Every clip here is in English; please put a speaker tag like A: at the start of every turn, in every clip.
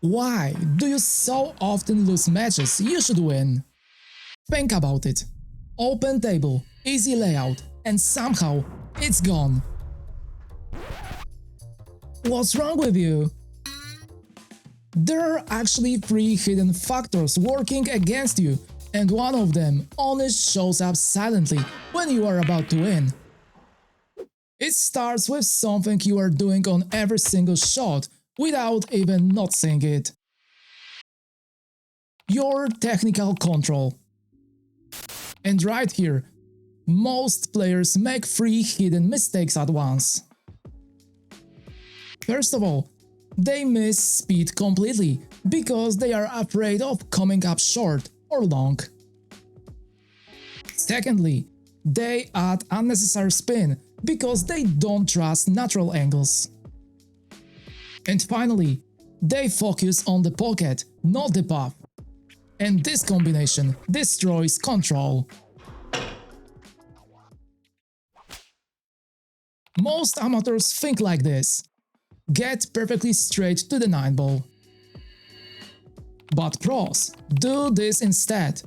A: Why do you so often lose matches you should win? Think about it. Open table, easy layout, and somehow it's gone. What's wrong with you? There are actually 3 hidden factors working against you, and one of them only shows up silently when you are about to win. It starts with something you are doing on every single shot without even noticing it. Your technical control. And right here, most players make 3 hidden mistakes at once. First of all, they miss speed completely because they are afraid of coming up short or long. Secondly, they add unnecessary spin because they don't trust natural angles. And finally, they focus on the pocket, not the path. And this combination destroys control. Most amateurs think like this. Get perfectly straight to the 9 ball. But pros do this instead.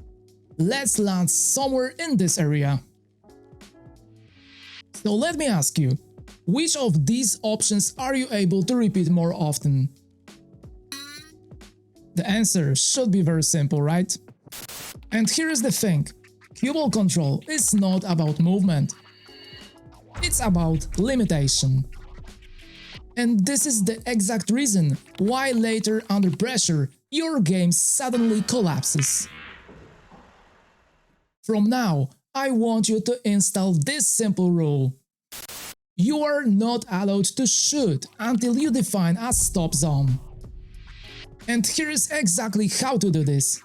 A: Let's land somewhere in this area. So let me ask you, which of these options are you able to repeat more often? The answer should be very simple, right? And here is the thing, cue ball control is not about movement. It's about limitation. And this is the exact reason why later under pressure your game suddenly collapses. From now, I want you to install this simple rule. You are not allowed to shoot until you define a stop zone. And here is exactly how to do this.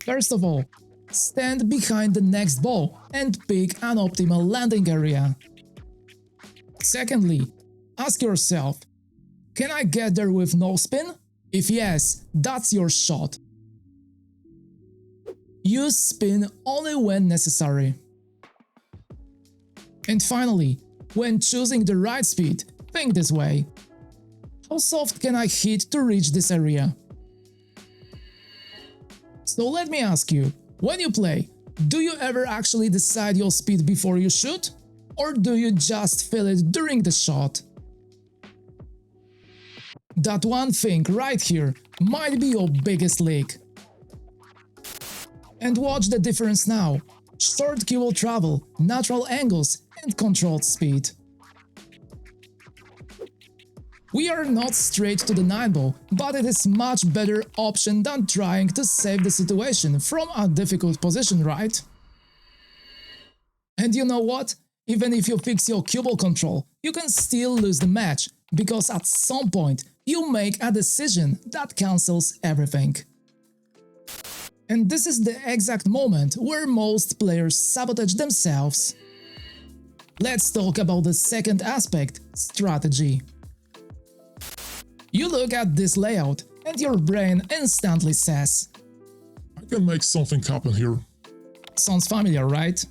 A: First of all, stand behind the next ball and pick an optimal landing area. Secondly, ask yourself, can I get there with no spin? If yes, that's your shot. Use spin only when necessary. And finally, when choosing the right speed, think this way. How soft can I hit to reach this area? So let me ask you, when you play, do you ever actually decide your speed before you shoot? Or do you just feel it during the shot? That one thing right here might be your biggest leak. And watch the difference now. Short cue ball travel, natural angles, and controlled speed. We are not straight to the 9 ball, but it is much better option than trying to save the situation from a difficult position, right? And you know what? Even if you fix your cue ball control, you can still lose the match, because at some point you make a decision that cancels everything. And this is the exact moment where most players sabotage themselves. Let's talk about the second aspect, strategy. You look at this layout and your brain instantly says,
B: I can make something happen here.
A: Sounds familiar, right?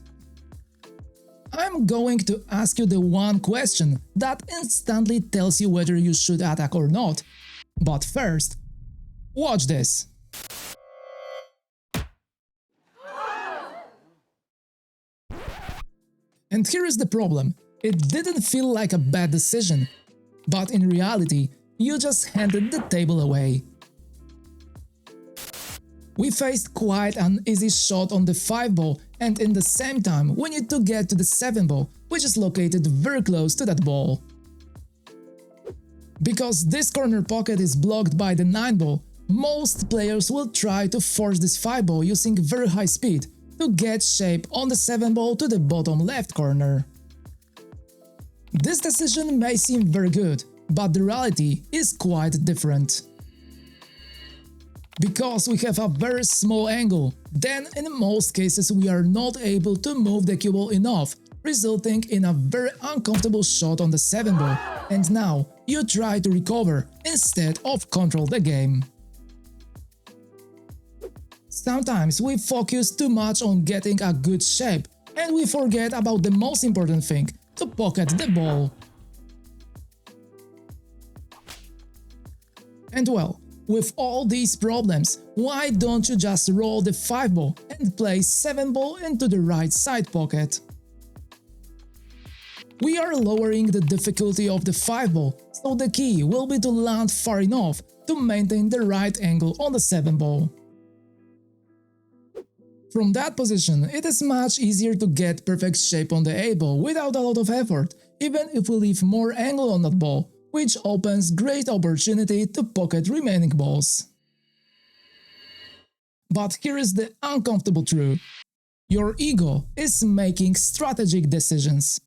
A: I'm going to ask you the one question that instantly tells you whether you should attack or not. But first, watch this. And here is the problem. It didn't feel like a bad decision, but in reality, you just handed the table away. We faced quite an easy shot on the 5 ball, and in the same time we need to get to the 7 ball, which is located very close to that ball. Because this corner pocket is blocked by the 9 ball, most players will try to force this 5 ball using very high speed to get shape on the 7 ball to the bottom left corner. This decision may seem very good, but the reality is quite different. Because we have a very small angle, then in most cases we are not able to move the cue ball enough, resulting in a very uncomfortable shot on the 7 ball, and now you try to recover instead of control the game. Sometimes we focus too much on getting a good shape and we forget about the most important thing, to pocket the ball. And well, With all these problems, why don't you just roll the 5 ball and place 7 ball into the right side pocket? We are lowering the difficulty of the 5 ball, so the key will be to land far enough to maintain the right angle on the 7 ball. From that position, it is much easier to get perfect shape on the 8 ball without a lot of effort, even if we leave more angle on that ball, which opens great opportunity to pocket remaining balls. But here is the uncomfortable truth. Your ego is making strategic decisions.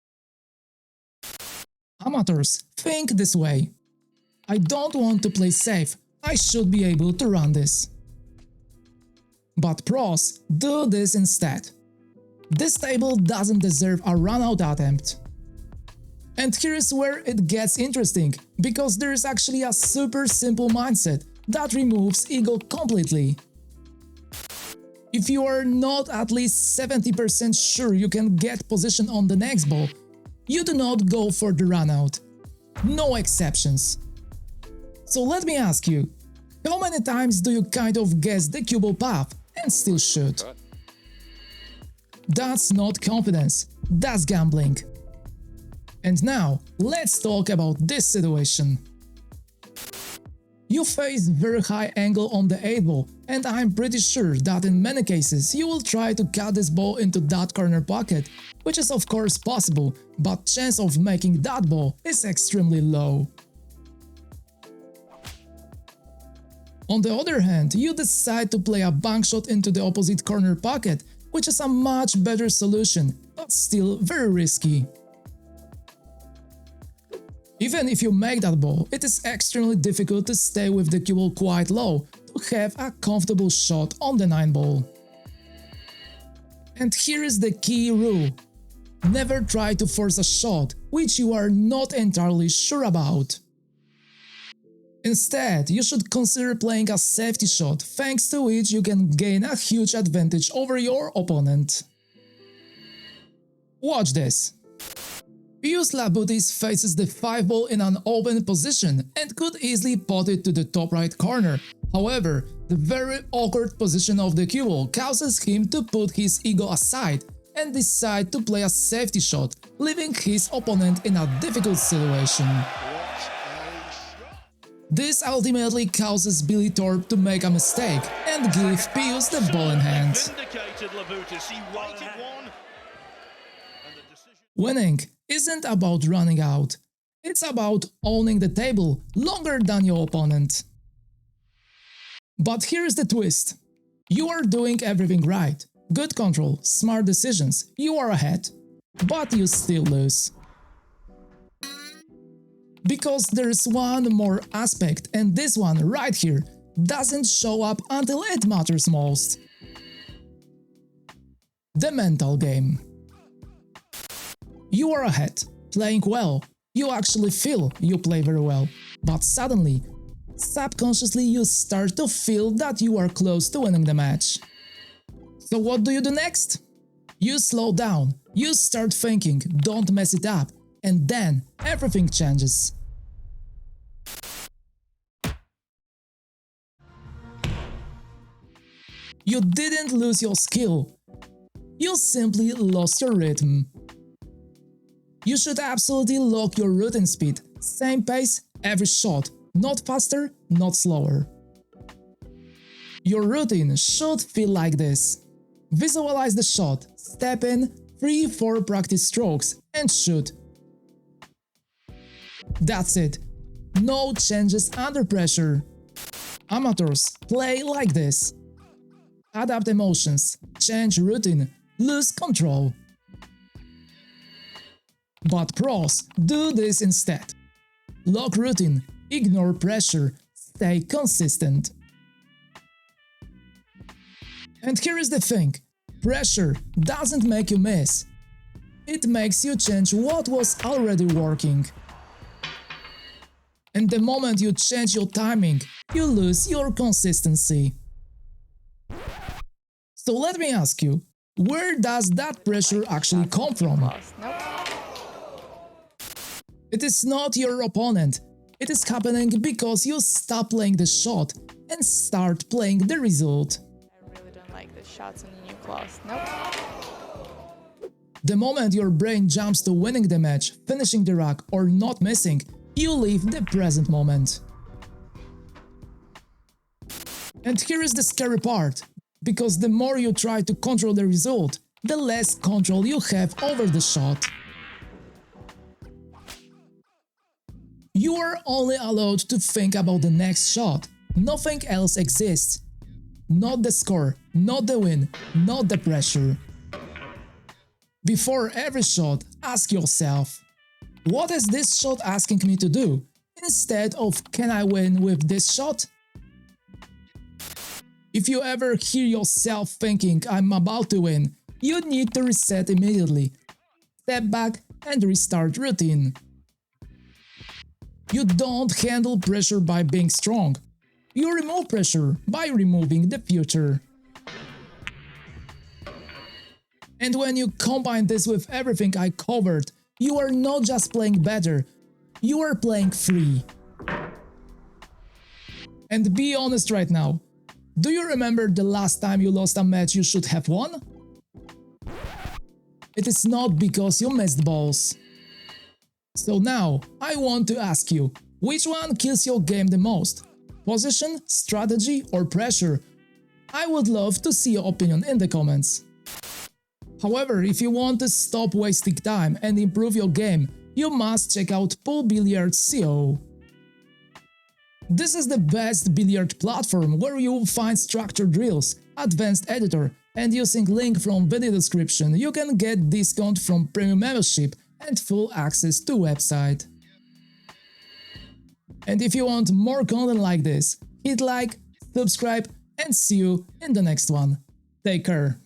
A: Amateurs think this way. I don't want to play safe, I should be able to run this. But pros do this instead. This table doesn't deserve a run-out attempt. And here is where it gets interesting, because there is actually a super simple mindset that removes ego completely. If you are not at least 70% sure you can get position on the next ball, you do not go for the run-out. No exceptions. So let me ask you, how many times do you kind of guess the cue ball path and still shoot? That's not confidence, that's gambling. And now, let's talk about this situation. You face very high angle on the 8 ball, and I'm pretty sure that in many cases you will try to cut this ball into that corner pocket, which is of course possible, but chance of making that ball is extremely low. On the other hand, you decide to play a bank shot into the opposite corner pocket, which is a much better solution, but still very risky. Even if you make that ball, it is extremely difficult to stay with the cue ball quite low to have a comfortable shot on the 9 ball. And here is the key rule. Never try to force a shot which you are not entirely sure about. Instead, you should consider playing a safety shot, thanks to which you can gain a huge advantage over your opponent. Watch this. Pius Labutis faces the 5 ball in an open position and could easily pot it to the top right corner. However, the very awkward position of the cue ball causes him to put his ego aside and decide to play a safety shot, leaving his opponent in a difficult situation. This ultimately causes Billy Thorpe to make a mistake and give Pius the ball in hand. Winning isn't about running out, it's about owning the table longer than your opponent. But here's the twist. You are doing everything right, good control, smart decisions, you are ahead, but you still lose. Because there's one more aspect, and this one right here doesn't show up until it matters most. The mental game. You are ahead, playing well, you actually feel you play very well, but suddenly, subconsciously you start to feel that you are close to winning the match. So what do you do next? You slow down, you start thinking, don't mess it up, and then everything changes. You didn't lose your skill, you simply lost your rhythm. You should absolutely lock your routine speed, same pace, every shot, not faster, not slower. Your routine should feel like this. Visualize the shot, step in, 3-4 practice strokes, and shoot. That's it. No changes under pressure. Amateurs play like this. Adapt emotions, change routine, lose control. But pros do this instead. Lock routine, ignore pressure, stay consistent. And here is the thing, pressure doesn't make you miss. It makes you change what was already working. And the moment you change your timing, you lose your consistency. So let me ask you, where does that pressure actually come from? It is not your opponent, It is happening because you stop playing the shot and start playing the result.
C: I really don't like the shots in the new class. Nope.
A: The moment your brain jumps to winning the match, finishing the rack or not missing, you leave the present moment. And here is the scary part, because the more you try to control the result, the less control you have over the shot. You are only allowed to think about the next shot, nothing else exists. Not the score, not the win, not the pressure. Before every shot, ask yourself, what is this shot asking me to do? Instead of, can I win with this shot? If you ever hear yourself thinking, I'm about to win, you need to reset immediately. Step back and restart routine. You don't handle pressure by being strong. You remove pressure by removing the future. And when you combine this with everything I covered, you are not just playing better, you are playing free. And be honest right now, do you remember the last time you lost a match you should have won? It is not because you missed balls. So now, I want to ask you, which one kills your game the most? Position, strategy or pressure? I would love to see your opinion in the comments. However, if you want to stop wasting time and improve your game, you must check out Billiard.co. This is the best billiard platform where you will find structured drills, advanced editor, and using link from video description you can get discount from premium membership and full access to website. And if you want more content like this, hit like, subscribe and see you in the next one. Take care.